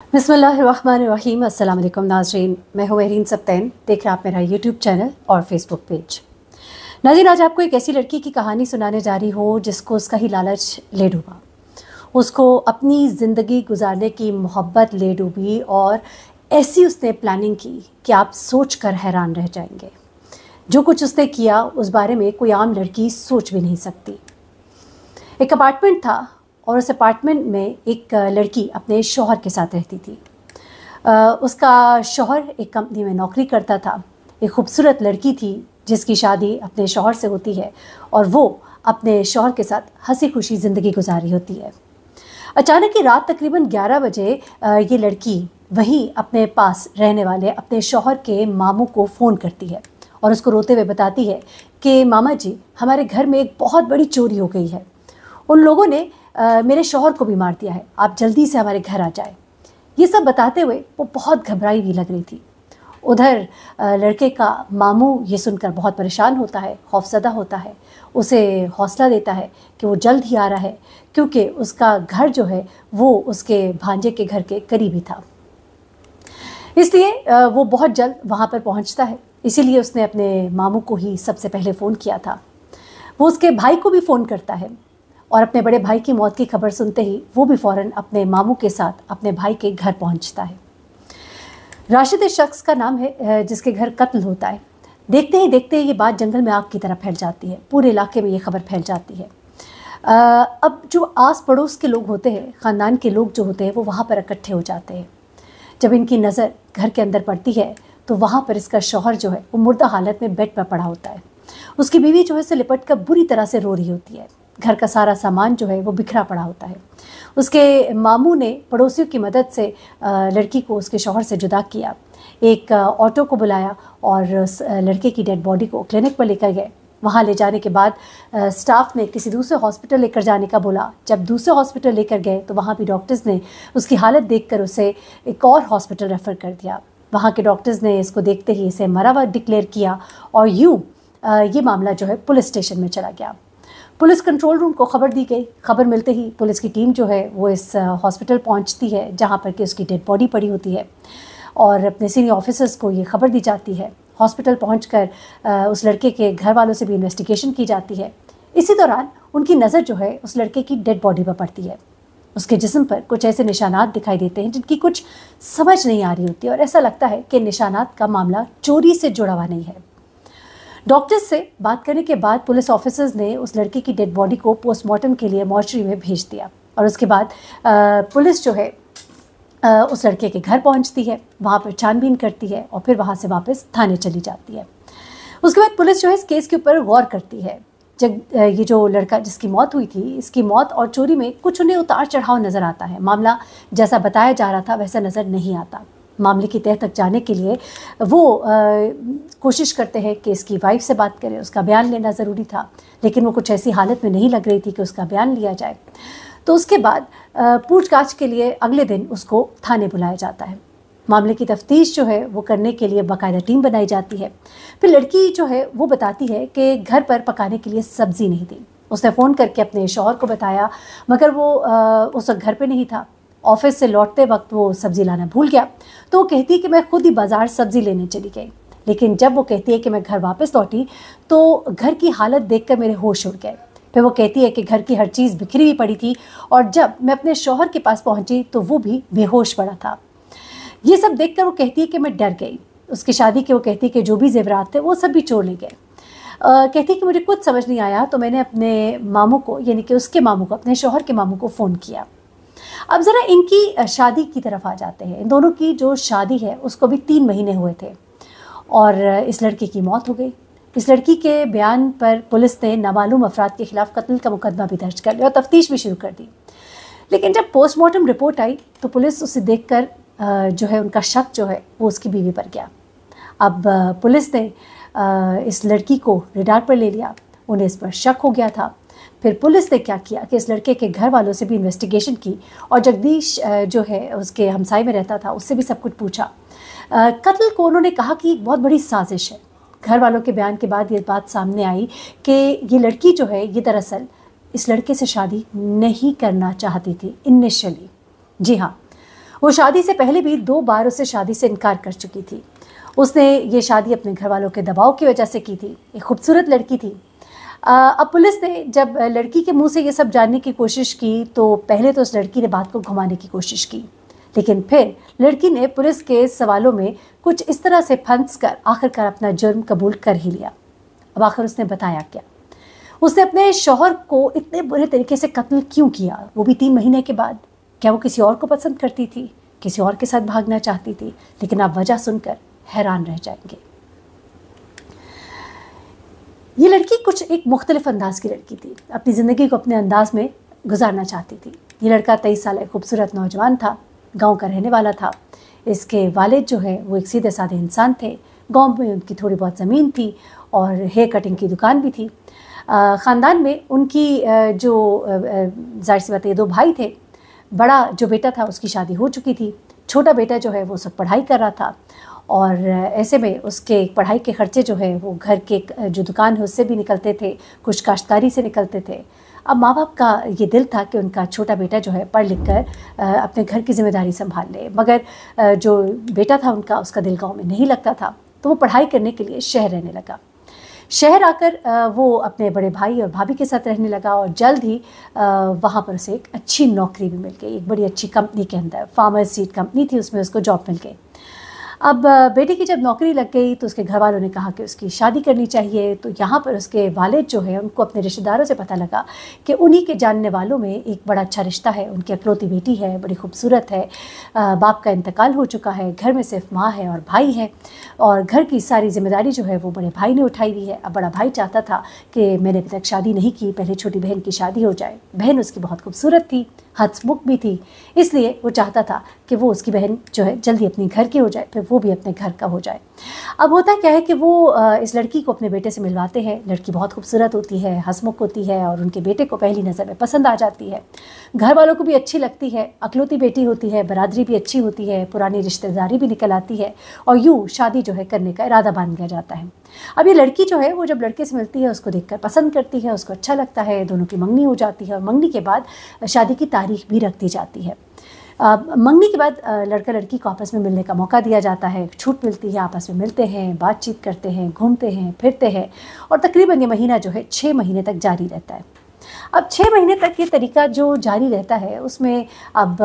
बिस्मिल्लाहिर्रहमानिर्रहीम। अस्सलाम वालेकुम नाज़रीन, मैं हूँ महरीन सब्तैन। देख रहे हैं आप मेरा यूट्यूब चैनल और फेसबुक पेज। नाज़रीन, आज आपको एक ऐसी लड़की की कहानी सुनाने जा रही हूँ जिसको उसका ही लालच ले डूबा, उसको अपनी ज़िंदगी गुजारने की मोहब्बत ले डूबी और ऐसी उसने प्लानिंग की कि आप सोच कर हैरान रह जाएंगे। जो कुछ उसने किया उस बारे में कोई आम लड़की सोच भी नहीं सकती। एक अपार्टमेंट था और उस अपार्टमेंट में एक लड़की अपने शौहर के साथ रहती थी। उसका शौहर एक कंपनी में नौकरी करता था। एक खूबसूरत लड़की थी जिसकी शादी अपने शौहर से होती है और वो अपने शौहर के साथ हंसी खुशी ज़िंदगी गुजार रही होती है। अचानक ही रात तकरीबन 11 बजे ये लड़की वहीं अपने पास रहने वाले अपने शौहर के मामू को फ़ोन करती है और उसको रोते हुए बताती है कि मामा जी, हमारे घर में एक बहुत बड़ी चोरी हो गई है। उन लोगों ने मेरे शौहर को भी मार दिया है, आप जल्दी से हमारे घर आ जाए। ये सब बताते हुए वो बहुत घबराई हुई लग रही थी। उधर लड़के का मामू ये सुनकर बहुत परेशान होता है, खौफज़दा होता है, उसे हौसला देता है कि वो जल्द ही आ रहा है क्योंकि उसका घर जो है वो उसके भांजे के घर के करीब ही था। इसलिए वो बहुत जल्द वहाँ पर पहुँचता है। इसीलिए उसने अपने मामू को ही सबसे पहले फ़ोन किया था। वो उसके भाई को भी फ़ोन करता है और अपने बड़े भाई की मौत की खबर सुनते ही वो भी फ़ौरन अपने मामू के साथ अपने भाई के घर पहुंचता है। राशिद इस शख्स का नाम है जिसके घर कत्ल होता है। देखते ही देखते ये बात जंगल में आग की तरह फैल जाती है। पूरे इलाके में ये खबर फैल जाती है। अब जो आस पड़ोस के लोग होते हैं, ख़ानदान के लोग जो होते हैं, वो वहाँ पर इकट्ठे हो जाते हैं। जब इनकी नज़र घर के अंदर पड़ती है तो वहाँ पर इसका शौहर जो है वो मुर्दा हालत में बेड पर पड़ा होता है। उसकी बीवी जो है उसे लिपट कर बुरी तरह से रो रही होती है। घर का सारा सामान जो है वो बिखरा पड़ा होता है। उसके मामू ने पड़ोसियों की मदद से लड़की को उसके शौहर से जुदा किया। एक ऑटो को बुलाया और लड़के की डेड बॉडी को क्लिनिक पर लेकर गए। वहाँ ले जाने के बाद स्टाफ ने किसी दूसरे हॉस्पिटल लेकर जाने का बोला। जब दूसरे हॉस्पिटल लेकर गए तो वहाँ भी डॉक्टर्स ने उसकी हालत देखकर उसे एक और हॉस्पिटल रेफ़र कर दिया। वहाँ के डॉक्टर्स ने इसको देखते ही इसे मरा हुआ डिक्लेयर किया और यूँ ये मामला जो है पुलिस स्टेशन में चला गया। पुलिस कंट्रोल रूम को खबर दी गई। खबर मिलते ही पुलिस की टीम जो है वो इस हॉस्पिटल पहुंचती है जहां पर कि उसकी डेड बॉडी पड़ी होती है और अपने सीनियर ऑफिसर्स को ये खबर दी जाती है। हॉस्पिटल पहुंचकर उस लड़के के घर वालों से भी इन्वेस्टिगेशन की जाती है। इसी दौरान उनकी नज़र जो है उस लड़के की डेड बॉडी पर पड़ती है। उसके जिस्म पर कुछ ऐसे निशानात दिखाई देते हैं जिनकी कुछ समझ नहीं आ रही होती और ऐसा लगता है कि निशानात का मामला चोरी से जुड़ा हुआ नहीं है। डॉक्टर्स से बात करने के बाद पुलिस ऑफिसर्स ने उस लड़के की डेड बॉडी को पोस्टमार्टम के लिए मॉर्चरी में भेज दिया और उसके बाद पुलिस जो है उस लड़के के घर पहुंचती है, वहाँ पर छानबीन करती है और फिर वहाँ से वापस थाने चली जाती है। उसके बाद पुलिस जो है इस केस के ऊपर गौर करती है। जब ये जो लड़का जिसकी मौत हुई थी, इसकी मौत और चोरी में कुछ उन्हें उतार चढ़ाव नज़र आता है। मामला जैसा बताया जा रहा था वैसा नज़र नहीं आता। मामले की तह तक जाने के लिए वो कोशिश करते हैं कि इसकी वाइफ से बात करें, उसका बयान लेना ज़रूरी था, लेकिन वो कुछ ऐसी हालत में नहीं लग रही थी कि उसका बयान लिया जाए। तो उसके बाद पूछताछ के लिए अगले दिन उसको थाने बुलाया जाता है। मामले की तफ्तीश जो है वो करने के लिए बाकायदा टीम बनाई जाती है। फिर लड़की जो है वो बताती है कि घर पर पकाने के लिए सब्ज़ी नहीं थी। उसने फ़ोन करके अपने शौहर को बताया मगर वो उस वक्त घर पर नहीं था। ऑफिस से लौटते वक्त वो सब्ज़ी लाना भूल गया। तो वो कहती है कि मैं खुद ही बाज़ार सब्ज़ी लेने चली गई, लेकिन जब वो कहती है कि मैं घर वापस लौटी तो घर की हालत देखकर मेरे होश उड़ गए। फिर वो कहती है कि घर की हर चीज़ बिखरी हुई पड़ी थी और जब मैं अपने शौहर के पास पहुंची तो वो भी बेहोश पड़ा था। ये सब देखकर वो कहती है कि मैं डर गई। उसकी शादी के वो कहती है कि जो भी ज़ेवरात थे वो सब भी चोर ले गए। कहती है कि मुझे कुछ समझ नहीं आया तो मैंने अपने मामू को, यानी कि उसके मामू को, अपने शौहर के मामू को फ़ोन किया। अब ज़रा इनकी शादी की तरफ आ जाते हैं। इन दोनों की जो शादी है उसको भी 3 महीने हुए थे और इस लड़के की मौत हो गई। इस लड़की के बयान पर पुलिस ने नामालूम अफराद के खिलाफ कत्ल का मुकदमा भी दर्ज कर लिया और तफ्तीश भी शुरू कर दी। लेकिन जब पोस्टमार्टम रिपोर्ट आई तो पुलिस उसे देखकर जो है उनका शक जो है वो उसकी बीवी पर गया। अब पुलिस ने इस लड़की को रडार पर ले लिया। उन्हें इस पर शक हो गया था। फिर पुलिस ने क्या किया कि इस लड़के के घर वालों से भी इन्वेस्टिगेशन की और जगदीश जो है उसके हमसाए में रहता था उससे भी सब कुछ पूछा। कत्ल को उन्होंने कहा कि एक बहुत बड़ी साजिश है। घर वालों के बयान के बाद ये बात सामने आई कि ये लड़की जो है ये दरअसल इस लड़के से शादी नहीं करना चाहती थी इनिशियली। जी हाँ, वो शादी से पहले भी 2 बार उससे शादी से इनकार कर चुकी थी। उसने ये शादी अपने घर वालों के दबाव की वजह से की थी। एक खूबसूरत लड़की थी। अब पुलिस ने जब लड़की के मुंह से ये सब जानने की कोशिश की तो पहले तो उस लड़की ने बात को घुमाने की कोशिश की, लेकिन फिर लड़की ने पुलिस के सवालों में कुछ इस तरह से फंस कर आखिरकार अपना जुर्म कबूल कर ही लिया। अब आखिर उसने बताया क्या? उसने अपने शौहर को इतने बुरे तरीके से कत्ल क्यों किया, वो भी 3 महीने के बाद? क्या वो किसी और को पसंद करती थी, किसी और के साथ भागना चाहती थी? लेकिन आप वजह सुनकर हैरान रह जाएंगे। ये लड़की कुछ एक मुख्तलिफ अंदाज की लड़की थी, अपनी ज़िंदगी को अपने अंदाज में गुजारना चाहती थी। ये लड़का 23 साल एक खूबसूरत नौजवान था, गांव का रहने वाला था। इसके वालिद जो है वो एक सीधे साधे इंसान थे। गांव में उनकी थोड़ी बहुत ज़मीन थी और हेयर कटिंग की दुकान भी थी। ख़ानदान में उनकी जाहिर सी बात है 2 भाई थे। बड़ा जो बेटा था उसकी शादी हो चुकी थी, छोटा बेटा जो है वो सब पढ़ाई कर रहा था और ऐसे में उसके पढ़ाई के खर्चे जो है वो घर के जो दुकान है उससे भी निकलते थे, कुछ काश्तकारी से निकलते थे। अब माँ बाप का ये दिल था कि उनका छोटा बेटा जो है पढ़ लिख कर अपने घर की जिम्मेदारी संभाल ले, मगर जो बेटा था उनका, उसका दिल गाँव में नहीं लगता था, तो वो पढ़ाई करने के लिए शहर रहने लगा। शहर आकर वो अपने बड़े भाई और भाभी के साथ रहने लगा और जल्द ही वहाँ पर उसे एक अच्छी नौकरी भी मिल गई। एक बड़ी अच्छी कंपनी के अंदर, फार्मर्स सीड कंपनी थी, उसमें उसको जॉब मिल गई। अब बेटे की जब नौकरी लग गई तो उसके घर वालों ने कहा कि उसकी शादी करनी चाहिए। तो यहाँ पर उसके वालिद जो है उनको अपने रिश्तेदारों से पता लगा कि उन्हीं के जानने वालों में एक बड़ा अच्छा रिश्ता है, उनकी अकलौती बेटी है, बड़ी खूबसूरत है, बाप का इंतकाल हो चुका है, घर में सिर्फ माँ है और भाई है और घर की सारी जिम्मेदारी जो है वो बड़े भाई ने उठाई हुई है। अब बड़ा भाई चाहता था कि मैंने अभी तक शादी नहीं की, पहले छोटी बहन की शादी हो जाए। बहन उसकी बहुत खूबसूरत थी, हंसमुख भी थी, इसलिए वो चाहता था कि वो उसकी बहन जो है जल्दी अपने घर की हो जाए, फिर वो भी अपने घर का हो जाए। अब होता क्या है कि वो इस लड़की को अपने बेटे से मिलवाते हैं। लड़की बहुत खूबसूरत होती है, हंसमुख होती है और उनके बेटे को पहली नज़र में पसंद आ जाती है। घर वालों को भी अच्छी लगती है, अकलौती बेटी होती है, बरादरी भी अच्छी होती है, पुरानी रिश्तेदारी भी निकल आती है और यूँ शादी जो है करने का इरादा बांध लिया जाता है। अब ये लड़की जो है वो जब लड़के से मिलती है उसको देखकर पसंद करती है, उसको अच्छा लगता है, दोनों की मंगनी हो जाती है और मंगनी के बाद शादी की तारीख भी रख दी जाती है। मंगनी के बाद लड़का लड़की को आपस में मिलने का मौका दिया जाता है, छूट मिलती है, आपस में मिलते हैं, बातचीत करते हैं, घूमते हैं, फिरते हैं और तकरीबन ये महीना जो है 6 महीने तक जारी रहता है। अब 6 महीने तक ये तरीका जो जारी रहता है उसमें अब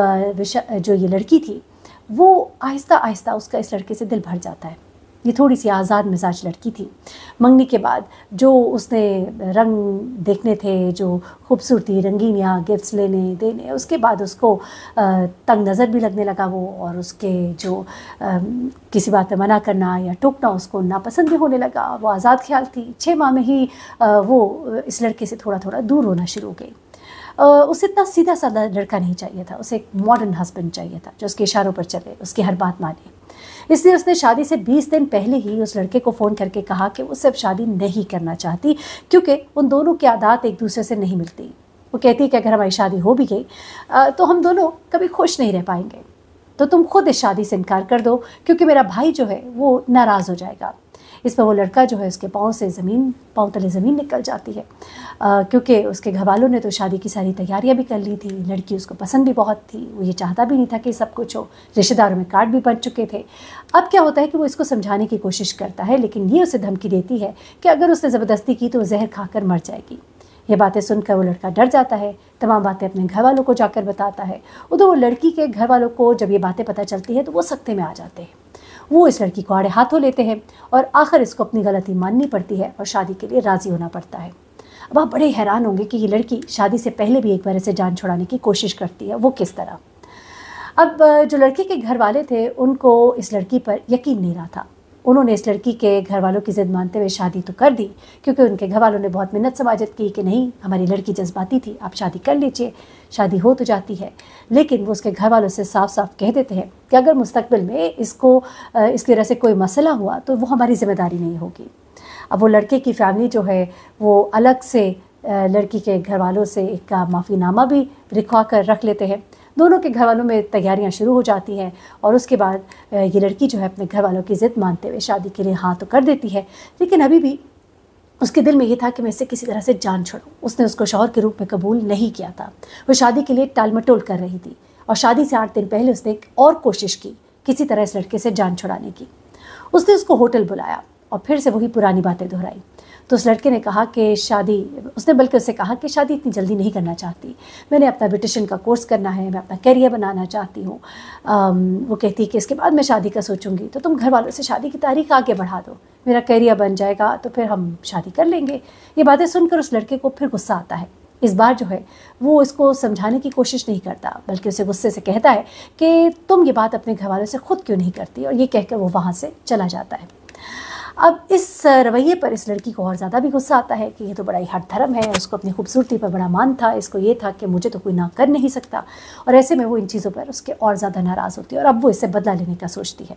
जो ये लड़की थी वो आहिस्ता आहिस्ता उसका इस लड़के से दिल भर जाता है। ये थोड़ी सी आज़ाद मिजाज लड़की थी। मंगनी के बाद जो उसने रंग देखने थे, जो खूबसूरती, रंगीनियाँ, गिफ्ट्स लेने देने, उसके बाद उसको तंग नज़र भी लगने लगा वो और उसके जो किसी बात पे मना करना या टोकना उसको नापसंद भी होने लगा। वो आज़ाद ख्याल थी। 6 माह में ही वो इस लड़के से थोड़ा थोड़ा दूर होना शुरू हो गई। उसे इतना सीधा साधा लड़का नहीं चाहिए था, उसे एक मॉडर्न हस्बैंड चाहिए था जो उसके इशारों पर चले, उसकी हर बात माने। इसलिए उसने शादी से 20 दिन पहले ही उस लड़के को फ़ोन करके कहा कि वो सिर्फ शादी नहीं करना चाहती क्योंकि उन दोनों की आदत एक दूसरे से नहीं मिलती। वो कहती है कि अगर हमारी शादी हो भी गई तो हम दोनों कभी खुश नहीं रह पाएंगे, तो तुम खुद इस शादी से इनकार कर दो क्योंकि मेरा भाई जो है वो नाराज़ हो जाएगा। इस पर वो लड़का जो है उसके पाँव तले ज़मीन निकल जाती है क्योंकि उसके घर वालों ने तो शादी की सारी तैयारियां भी कर ली थी। लड़की उसको पसंद भी बहुत थी, वो ये चाहता भी नहीं था कि सब कुछ हो। रिश्तेदारों में कार्ड भी बन चुके थे। अब क्या होता है कि वो इसको समझाने की कोशिश करता है, लेकिन ये उसे धमकी देती है कि अगर उसने ज़बरदस्ती की तो वो जहर खाकर मर जाएगी। ये बातें सुनकर वो लड़का डर जाता है, तमाम बातें अपने घर वालों को जाकर बताता है। उधर वो लड़की के घर वालों को जब ये बातें पता चलती है तो वो सख्ते में आ जाते हैं। वो इस लड़की को आड़े हाथों लेते हैं और आखिर इसको अपनी गलती माननी पड़ती है और शादी के लिए राज़ी होना पड़ता है। अब आप बड़े हैरान होंगे कि ये लड़की शादी से पहले भी एक बार इसे जान छुड़ाने की कोशिश करती है। वो किस तरह? अब जो लड़के के घर वाले थे उनको इस लड़की पर यकीन नहीं रहा था। उन्होंने इस लड़की के घर वालों की ज़िद मानते हुए शादी तो कर दी क्योंकि उनके घर वालों ने बहुत मिन्नत समाजत की कि नहीं, हमारी लड़की जज्बाती थी, आप शादी कर लीजिए। शादी हो तो जाती है, लेकिन वो उसके घर वालों से साफ साफ कह देते हैं कि अगर मुस्तकबिल में इसकी वजह से कोई मसला हुआ तो वो हमारी ज़िम्मेदारी नहीं होगी। अब वो लड़के की फैमिली जो है वो अलग से लड़की के घर वालों से एक माफ़ीनामा भी लिखवा कर रख लेते हैं। दोनों के घर वालों में तैयारियां शुरू हो जाती हैं और उसके बाद ये लड़की जो है अपने घर वालों की ज़िद मानते हुए शादी के लिए हाँ तो कर देती है, लेकिन अभी भी उसके दिल में ये था कि मैं इससे किसी तरह से जान छुड़ाऊँ। उसने उसको शौहर के रूप में कबूल नहीं किया था। वो शादी के लिए टाल मटोल कर रही थी। और शादी से 8 दिन पहले उसने एक और कोशिश की किसी तरह इस लड़के से जान छुड़ाने की। उसने उसको होटल बुलाया और फिर से वही पुरानी बातें दोहराई। तो उस लड़के ने कहा कि उसने बल्कि उससे कहा कि शादी इतनी जल्दी नहीं करना चाहती, मैंने अपना ब्यूटिशियन का कोर्स करना है, मैं अपना करियर बनाना चाहती हूँ। वो कहती कि इसके बाद मैं शादी का सोचूंगी, तो तुम घर वालों से शादी की तारीख आगे बढ़ा दो, मेरा करियर बन जाएगा तो फिर हम शादी कर लेंगे। ये बातें सुनकर उस लड़के को फिर गुस्सा आता है। इस बार जो है वो इसको समझाने की कोशिश नहीं करता, बल्कि उसे गुस्से से कहता है कि तुम ये बात अपने घर वालों से खुद क्यों नहीं करती, और ये कहकर वो वहाँ से चला जाता है। अब इस रवैये पर इस लड़की को और ज़्यादा भी गुस्सा आता है कि ये तो बड़ा ही हठ धर्म है, उसको अपनी खूबसूरती पर बड़ा मान था, इसको ये था कि मुझे तो कोई ना कर नहीं सकता, और ऐसे में वो इन चीज़ों पर उसके और ज़्यादा नाराज़ होती है और अब वो इससे बदला लेने का सोचती है।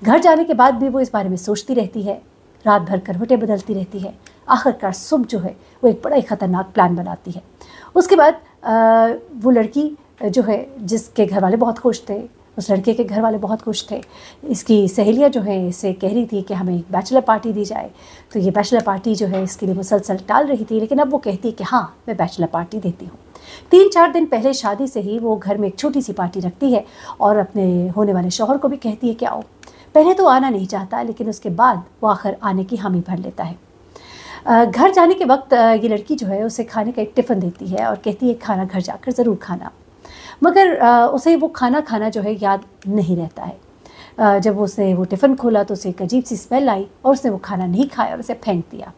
घर जाने के बाद भी वो इस बारे में सोचती रहती है, रात भर करवटें बदलती रहती है। आखिरकार सुबह जो है वो एक बड़ा ही ख़तरनाक प्लान बनाती है। उसके बाद वो लड़की जो है, जिसके घर वाले बहुत खुश थे, उस लड़के के घर वाले बहुत खुश थे, इसकी सहेलियाँ जो है इसे कह रही थी कि हमें एक बैचलर पार्टी दी जाए, तो ये बैचलर पार्टी जो है इसके लिए मुसलसल टाल रही थी, लेकिन अब वो कहती है कि हाँ मैं बैचलर पार्टी देती हूँ। 3-4 दिन पहले शादी से ही वो घर में एक छोटी सी पार्टी रखती है और अपने होने वाले शौहर को भी कहती है कि आओ। पहले तो आना नहीं चाहता, लेकिन उसके बाद वो आखिर आने की हामी भर लेता है। घर जाने के वक्त ये लड़की जो है उसे खाने का एक टिफ़िन देती है और कहती है खाना घर जाकर ज़रूर खाना, मगर उसे वो खाना जो है याद नहीं रहता है। जब उसने वो टिफ़िन खोला तो उसे एक अजीब सी स्मेल आई और उसने वो खाना नहीं खाया और उसे फेंक दिया।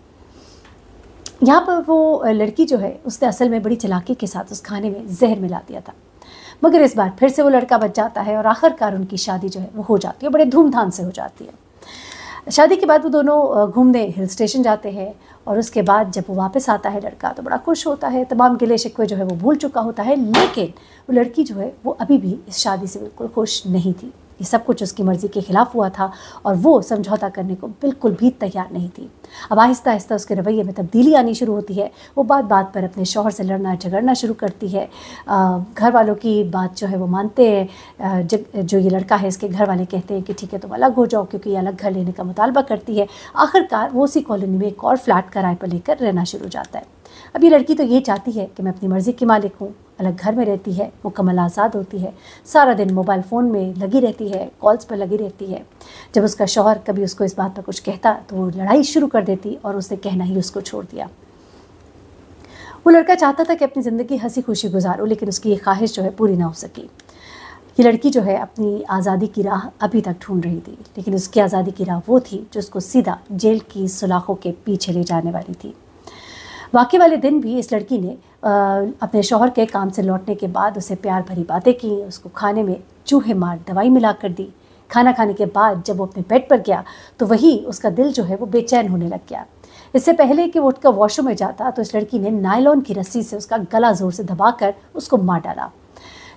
यहाँ पर वो लड़की जो है उसने असल में बड़ी चालाकी के साथ उस खाने में जहर मिला दिया था, मगर इस बार फिर से वो लड़का बच जाता है और आखिरकार उनकी शादी जो है वो हो जाती है, बड़े धूमधाम से हो जाती है। शादी के बाद वो दोनों घूमने हिल स्टेशन जाते हैं और उसके बाद जब वो वापस आता है लड़का तो बड़ा खुश होता है, तमाम गिले शिकवे जो है वो भूल चुका होता है, लेकिन वो लड़की जो है वो अभी भी इस शादी से बिल्कुल खुश नहीं थी। ये सब कुछ उसकी मर्ज़ी के ख़िलाफ़ हुआ था और वो समझौता करने को बिल्कुल भी तैयार नहीं थी। अब आहिस्ता आहिस्ता उसके रवैये में तब्दीली आनी शुरू होती है। वो बात बात पर अपने शौहर से लड़ना झगड़ना शुरू करती है। घर वालों की बात जो है वो मानते हैं। जो ये लड़का है इसके घर वाले कहते हैं कि ठीक है तुम अलग हो जाओ, क्योंकि ये अलग घर लेने का मुतालबा करती है। आखिरकार वो उसी कॉलोनी में एक और फ्लैट किराए पर लेकर रहना शुरू हो जाता है। अब ये लड़की तो ये चाहती है कि मैं अपनी मर्ज़ी की मालिक हूँ, अलग घर में रहती है, मुकम्मल आज़ाद होती है, सारा दिन मोबाइल फ़ोन में लगी रहती है, कॉल्स पर लगी रहती है। जब उसका शौहर कभी उसको इस बात पर कुछ कहता तो वो लड़ाई शुरू कर देती और उसने कहना ही उसको छोड़ दिया। वो लड़का चाहता था कि अपनी ज़िंदगी हंसी खुशी गुजारो, लेकिन उसकी ये ख्वाहिश जो है पूरी ना हो सकी। ये लड़की जो है अपनी आज़ादी की राह अभी तक ढूंढ रही थी, लेकिन उसकी आज़ादी की राह वो थी जो उसको सीधा जेल की सुलाखों के पीछे ले जाने वाली थी। वाक़ई वाले दिन भी इस लड़की ने अपने शौहर के काम से लौटने के बाद उसे प्यार भरी बातें की, उसको खाने में चूहे मार दवाई मिला कर दी। खाना खाने के बाद जब वो अपने बेड पर गया तो वही उसका दिल जो है वो बेचैन होने लग गया। इससे पहले कि वो उठकर वॉशरूम में जाता तो इस लड़की ने नायलॉन की रस्सी से उसका गला ज़ोर से दबाकर उसको मार डाला।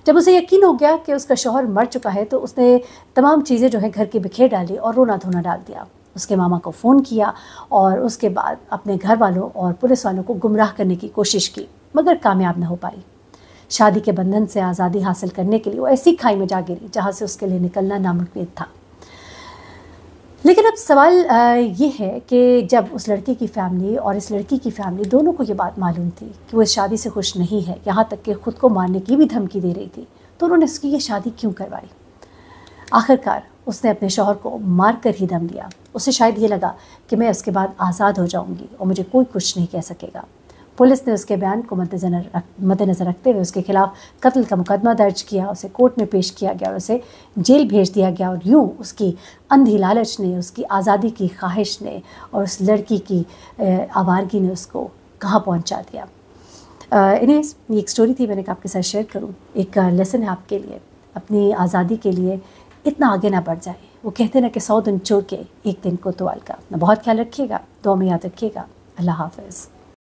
जब उसे यकीन हो गया कि उसका शौहर मर चुका है तो उसने तमाम चीज़ें जो है घर की बिखेर डाली और रोना धोना डाल दिया। उसके मामा को फ़ोन किया और उसके बाद अपने घर वालों और पुलिस वालों को गुमराह करने की कोशिश की, मगर कामयाब न हो पाई। शादी के बंधन से आज़ादी हासिल करने के लिए वो ऐसी खाई में जा गिरी जहाँ से उसके लिए निकलना नामुमकिन था। लेकिन अब सवाल ये है कि जब उस लड़के की फ़ैमिली और इस लड़की की फ़ैमिली दोनों को ये बात मालूम थी कि वो इस शादी से खुश नहीं है, यहाँ तक कि ख़ुद को मारने की भी धमकी दे रही थी, तो उन्होंने उसकी ये शादी क्यों करवाई? आखिरकार उसने अपने शौहर को मार कर ही दम लिया। उसे शायद ये लगा कि मैं उसके बाद आज़ाद हो जाऊंगी और मुझे कोई कुछ नहीं कह सकेगा। पुलिस ने उसके बयान को मद्देनज़र रखते हुए उसके खिलाफ कत्ल का मुकदमा दर्ज किया, उसे कोर्ट में पेश किया गया और उसे जेल भेज दिया गया। और यूँ उसकी अंधी लालच ने, उसकी आज़ादी की ख्वाहिश ने और उस लड़की की आवारगी ने उसको कहाँ पहुँचा दिया। इन्हें ये एक स्टोरी थी, मैंने कहा आपके साथ शेयर करूँ। एक लेसन है आपके लिए, अपनी आज़ादी के लिए इतना आगे ना बढ़ जाए। वो कहते ना कि 100 दिन चोर के एक दिन कोतवाल का। अपना बहुत ख्याल रखिएगा, दुआ में याद रखिएगा। अल्लाह हाफ़िज़।